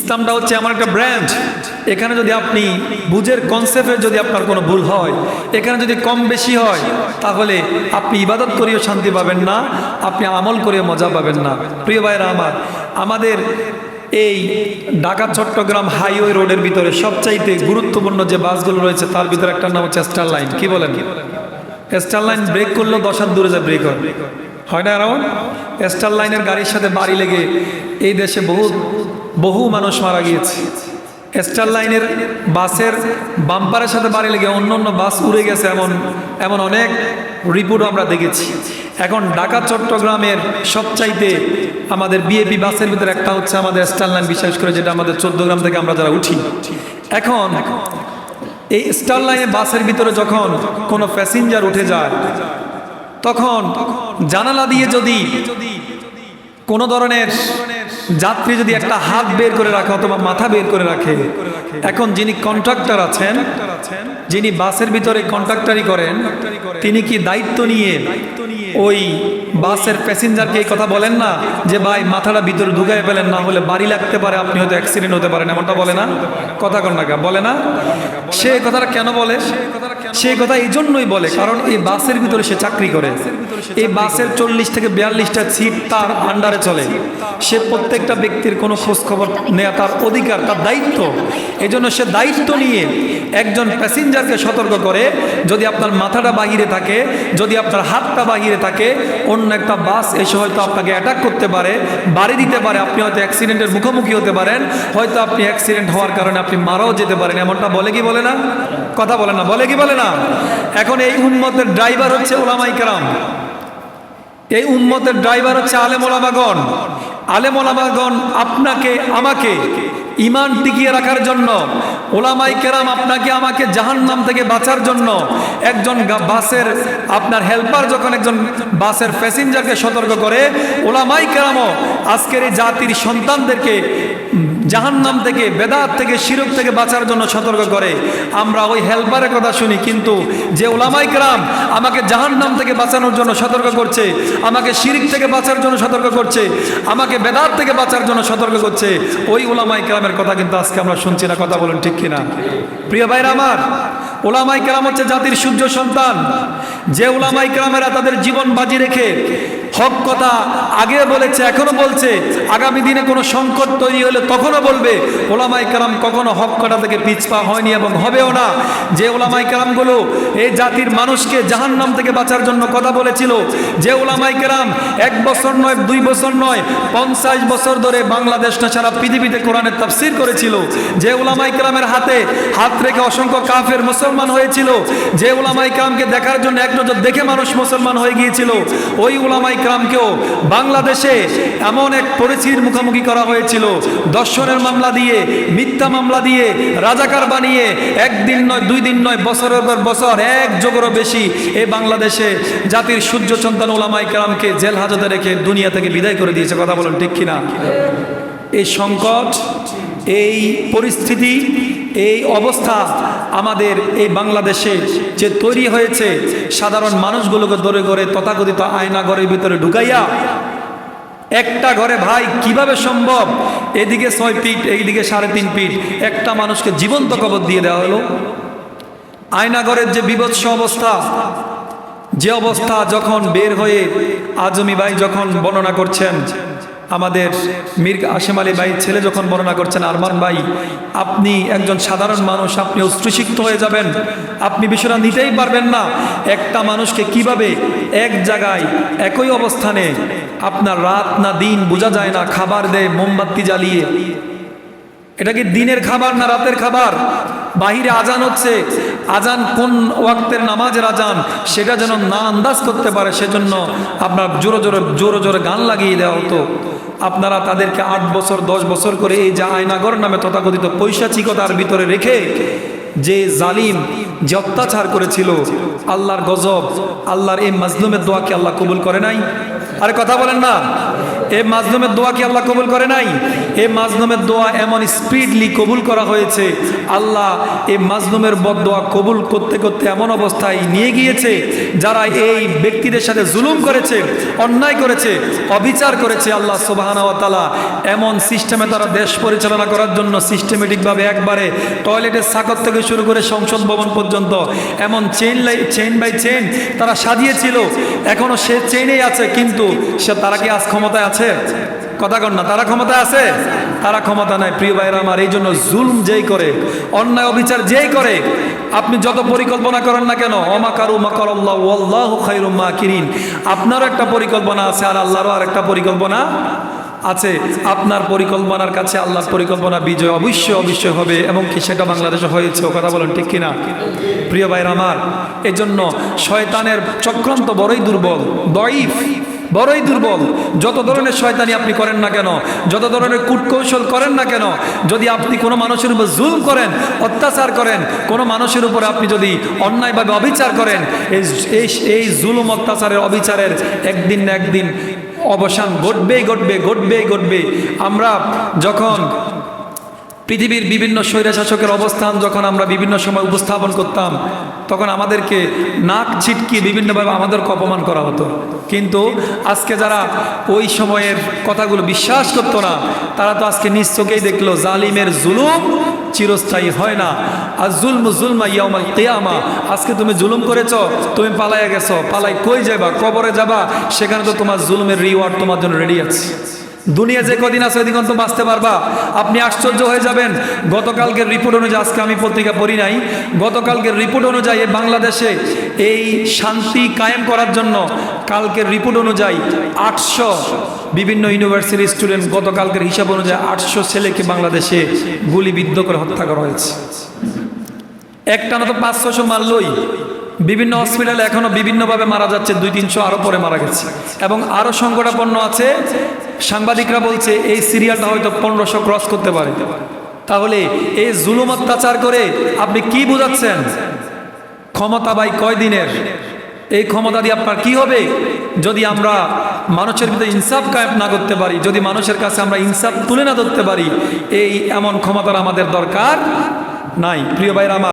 ইসলামটা হচ্ছে এমন একটা ব্র্যান্ড, এখানে যদি আপনি বুঝের কনসেপ্টে যদি আপনার কোনো ভুল হয়, এখানে যদি কম বেশি হয়, তাহলে আপনি ইবাদত করেও শান্তি পাবেন না, আপনি আমল করে মজা পাবেন না। প্রিয় ভাইরা আমার, আমাদের এই ঢাকা চট্টগ্রাম হাইওয়ে রোডের ভিতরে সবচাইতে গুরুত্বপূর্ণ যে বাসগুলো রয়েছে তার ভিতরে একটা নাম হচ্ছে স্টার লাইন। কি বলেন? স্টার লাইন ব্রেক করলেও 10 হাত দূরে যায় ব্রেক হয় না? এমন স্টার লাইনের গাড়ির সাথে বাড়ি লেগে এই দেশে বহু মানুষ মারা গিয়েছে। স্টার লাইনের বাসের বাম্পারের সাথে বাড়ি লেগে অন্য অন্য বাস উড়ে গেছে, এমন অনেক রিপোর্ট আমরা দেখেছি। এখন ঢাকা চট্টগ্রামের সবচাইতে আমাদের বিএপি বাসের ভিতরে একটা হচ্ছে আমাদের স্টার লাইন, বিশেষ করে যেটা আমাদের 14 গ্রাম থেকে আমরা যারা উঠি। এখন এই স্টার লাইনের বাসের ভিতরে যখন কোনো প্যাসেঞ্জার উঠে যায়, তখন জানালা দিয়ে যদি কোনো ধরনের যাত্রী যদি একটা হাত বের করে রাখে অথবা মাথা বের করে রাখে, এখন যিনি কন্ট্রাক্টর আছেন, যিনি বাসের ভিতরে কন্ট্রাক্টরি করেন, তিনি কি দায়িত্ব নিয়ে ওই বাসের প্যাসেঞ্জারকে এই কথা বলেন না যে ভাই মাথাটা ভিতরে ঢুকাই ফেলেন, না হলে বাড়ি লাগতে পারে, আপনি হয়তো অ্যাক্সিডেন্ট হতে পারেন, এমনটা বলে না? কথা কন না, বলে না? সে কথাটা কেন বলে? সে কথা এই জন্যই বলে কারণ এই বাসের ভিতরে সে চাকরি করে। এই বাসের 40 থেকে 42টা সিট তার আন্ডারে চলে। সে প্রত্যেকটা ব্যক্তির কোনো খোঁজ খবর নেওয়া তার অধিকার, তার দায়িত্ব। এই জন্য সে দায়িত্ব নিয়ে একজন প্যাসেঞ্জারকে সতর্ক করে, যদি আপনার মাথাটা বাহিরে থাকে, যদি আপনার হাতটা বাহিরে থাকে, অন্য একটা বাস এসে হয়তো আপনাকে অ্যাটাক করতে পারে, বাড়ি দিতে পারে, আপনি হয়তো অ্যাক্সিডেন্টের মুখোমুখি হতে পারেন, হয়তো আপনি অ্যাক্সিডেন্ট হওয়ার কারণে আপনি মারাও যেতে পারেন। এমনটা বলে কি বলে না? কথা বলে না? বলে কি বলে না? এখন এই উম্মতের ড্রাইভার হচ্ছে ওলামায়ে কেরাম, এই উম্মতের ড্রাইভার হচ্ছে আলেম ওলামাগণ। আলেম ওলামাগণ আপনাকে আমাকে ঈমান টিকিয়ে রাখার জন্য, ওলামায়ে কেরাম আপনাকে আমাকে জাহান্নাম থেকে বাঁচার জন্য, একজন বাসের আপনার হেল্পার যখন একজন বাসের প্যাসেঞ্জারকে সতর্ক করে, ওলামায়ে কেরামও আজকের এই জাতির সন্তানদেরকে জাহান্নাম থেকে, বেদাত থেকে, শিরক থেকে বাঁচার জন্য সতর্ক করে। আমরা ওই হেল্পারের কথা শুনি, কিন্তু যে ওলামায়ে কেরাম আমাকে জাহান্নাম থেকে বাঁচানোর জন্য সতর্ক করছে, আমাকে শিরক থেকে বাঁচার জন্য সতর্ক করছে, আমাকে বেদাত থেকে বাঁচার জন্য সতর্ক করছে, ওই ওলামায়ে কেরামের কথা কিন্তু আজকে আমরা শুনছি না। কথা বলেন ঠিক কিনা? প্রিয় ভাইরা আমার, ওলামায়ে কেরাম হচ্ছে জাতির সূর্য সন্তান। যে ওলামায়ে কেরামেরা তাদের জীবন বাজি রেখে হক কথা আগে বলেছে, এখনো বলছে, আগামী দিনে কোনো সংকট তৈরি হলে তখনও বলবে। ওলামায়ে কেরাম কখনো হক কথা থেকে পিছপা হয়নি এবং হবেও না। যে ওলামায়ে কেরামগুলো এই জাতির মানুষকে জাহান্নাম থেকে বাঁচার জন্য কথা বলেছিল, যে ওলামায়ে কেরাম 1 বছর নয়, 2 বছর নয়, 50 বছর ধরে বাংলাদেশ না সারা পৃথিবীতে কোরআনের তাফসীর করেছিল, যে ওলামায়ে কেরামের হাতে হাত রেখে অসংখ্য কাফের মুসলমান হয়েছিল, যে ওলামায়ে কেরামকে দেখার জন্য এক নজর দেখে মানুষ মুসলমান হয়ে গিয়েছিল, ওই ওলামায়ে কেরামকেও বাংলাদেশে এমন এক পরিস্থিতির মুখোমুখি করা হয়েছিল, দর্শনের মামলা দিয়ে, মিথ্যা মামলা দিয়ে, রাজাকার বানিয়ে, 1 দিন নয়, 2 দিন নয়, বছরের পর বছর, 1 যুগেরও বেশি এই বাংলাদেশে জাতির সূর্য সন্তান ওলামায়ে কেরামকে জেল হাজতে রেখে দুনিয়া থেকে বিদায় করে দিয়েছে। কথা বলেন ঠিক কিনা? এই সংকট, এই পরিস্থিতি, এই অবস্থা আমাদের এই বাংলাদেশে যে তৈরি হয়েছে, সাধারণ মানুষগুলোকে ধরে ধরে তথাকথিত আয়না ঘরের ভিতরে ঢুকাইয়া, একটা ঘরে ভাই কিভাবে সম্ভব, এদিকে 6 ফিট, এইদিকে 3.5 ফিট, একটা মানুষকে জীবন্ত কবর দিয়ে দেওয়া হলো। আয়নাঘরের যে বিভৎস অবস্থা, যে অবস্থা যখন বের হয়ে আজমি ভাই যখন বর্ণনা করছেন, আমাদের মীর আশেম আলী ভাই ছেলে যখন বর্ণনা করছেন, আরমান ভাই, আপনি একজন সাধারণ মানুষ, আপনি অশ্রুসিক্ত হয়ে যাবেন, আপনি বিষয়টা নিতেই পারবেন না। একটা মানুষকে কিভাবে এক জায়গায় একই অবস্থানে আপনার রাত না দিন বোঝা যায় না, খাবার দেয় মোমবাতি জ্বালিয়ে। এটা কি দিনের খাবার না রাতের খাবার? বাহিরে আজান হচ্ছে, আজান কোন ওয়াক্তের নামাজের আজান সেটা যেন না আন্দাজ করতে পারে, সেজন্য আপনার জোরে জোরে গান লাগিয়ে দেওয়া হতো। আপনারা তাদেরকে 8 বছর 10 বছর করে এই যে আয়নাঘর নামে তথাকথিত পৈশাচিকতার ভিতরে রেখে যে জালিম, যে অত্যাচার করেছিল, আল্লাহর গজব, আল্লাহর এই মাজলুমের দোয়াকে আল্লাহ কবুল করে নাই? আরে কথা বলেন না? এই মাজলুমের দোয়া কি আল্লাহ কবুল করে নাই? এই মাজলুমের দোয়া এমন স্পিডলি কবুল করা হয়েছে, আল্লাহ এই মাজলুমের বদদোয়া কবুল করতে করতে এমন অবস্থায় নিয়ে গিয়েছে, যারা এই ব্যক্তিদের সাথে জুলুম করেছে, অন্যায় করেছে, অবিচার করেছে, আল্লাহ সুবহানাহু ওয়া তাআলা এমন সিস্টেমে তারা দেশ পরিচালনা করার জন্য সিস্টেমেটিকভাবে একবারে টয়লেটের সাকত থেকে শুরু করে সংসদ ভবন পর্যন্ত এমন চেইন বাই চেইন তারা সাজিয়েছিল, এখনো সে চেইনেই আছে। কিন্তু তারা কি আজ ক্ষমতায় আছে? কথা কন না, তারা ক্ষমতায় আছে? তারা ক্ষমতা নাই। প্রিয় ভাইরা আমার, এই জন্য জুলম যেই করে, অন্যায় অবিচার যেই করে, আপনি যত পরিকল্পনা করেন না কেন, অমাকারু মাকারাল্লাহু ওয়াল্লাহু খায়রুল মাকিরিন, আপনারও একটা পরিকল্পনা আছে আর আল্লাহরও আর একটা পরিকল্পনা আছে। আপনার পরিকল্পনার কাছে আল্লাহর পরিকল্পনা বিজয় অবশ্যই অবশ্যই হবে, এবং কি সেটা বাংলাদেশে হয়েছে। ও কথা বলেন ঠিক কিনা? প্রিয় ভাইরা আমার, এই জন্য শয়তানের চক্রান্ত বড়ই দুর্বল, দয়ীফ, বড়ই দুর্বল। যত ধরনের শয়তানি আপনি করেন না কেন, যত ধরনের কূটকৌশল করেন না কেন, যদি আপনি কোনো মানুষের উপর জুলম করেন, অত্যাচার করেন, কোনো মানুষের উপর আপনি যদি অন্যায়ভাবে অবিচার করেন, এই জুলুম অত্যাচারের অবিচারের একদিন না একদিন অবসান ঘটবেই ঘটবে, ঘটবেই ঘটবে। আমরা যখন পৃথিবীর বিভিন্ন স্বৈরশাসকের অবস্থান যখন আমরা বিভিন্ন সময় উপস্থাপন করতাম, তখন আমাদেরকে নাক ছিটকিয়ে বিভিন্নভাবে আমাদেরকে অপমান করা হতো। কিন্তু আজকে যারা ওই সময়ের কথাগুলো বিশ্বাস করতো না, তারা তো আজকে নিজ চোখেই দেখলো জালিমের জুলুম চিরস্থায়ী হয় না। আর জুলমু জুলমা ইয়াউমাল কিয়ামা, আজকে তুমি জুলুম করেছো, তুমি পালাইয়া গেছো, পালাই কই যাবা? কবরে যাবা, সেখানে তো তোমার জুলুমের রিওয়ার্ড তোমার জন্য রেডি আছে। দুনিয়া যে কদিন আছে ওই দিন তো বাঁচতে পারবা। আপনি আশ্চর্য হয়ে যাবেন। গতকালকের রিপোর্ট অনুযায়ী, আজকে আমি পত্রিকা পড়ি নাই, গতকালকের রিপোর্ট অনুযায়ী বাংলাদেশে এই শান্তি কায়েম করার জন্য কালকের রিপোর্ট অনুযায়ী 800 বিভিন্ন ইউনিভার্সিটির স্টুডেন্ট, গতকালকের হিসাব অনুযায়ী 800 ছেলেকে বাংলাদেশে গুলিবিদ্ধ করে হত্যা করা হয়েছে। একটা না তো 500 মারলই। বিভিন্ন হসপিটালে এখনো বিভিন্নভাবে মারা যাচ্ছে, 200-300 আরও পরে মারা গেছে, এবং আরও সংকটাপন্ন আছে। সাংবাদিকরা বলছে এই সিরিয়ালটা হয়তো 1500 ক্রস করতে পারে। তাহলে এই জুলুম অত্যাচার করে আপনি কি বোঝাচ্ছেন? ক্ষমতা ভাই কয় দিনের? এই ক্ষমতা দিয়ে আপনার কি হবে যদি আমরা মানুষের ভিতরে ইনসাফ কায়েম না করতে পারি, যদি মানুষের কাছে আমরা ইনসাফ তুলে না ধরতে পারি? এই এমন ক্ষমতার আমাদের দরকার নাই। প্রিয় ভাইরা আমার,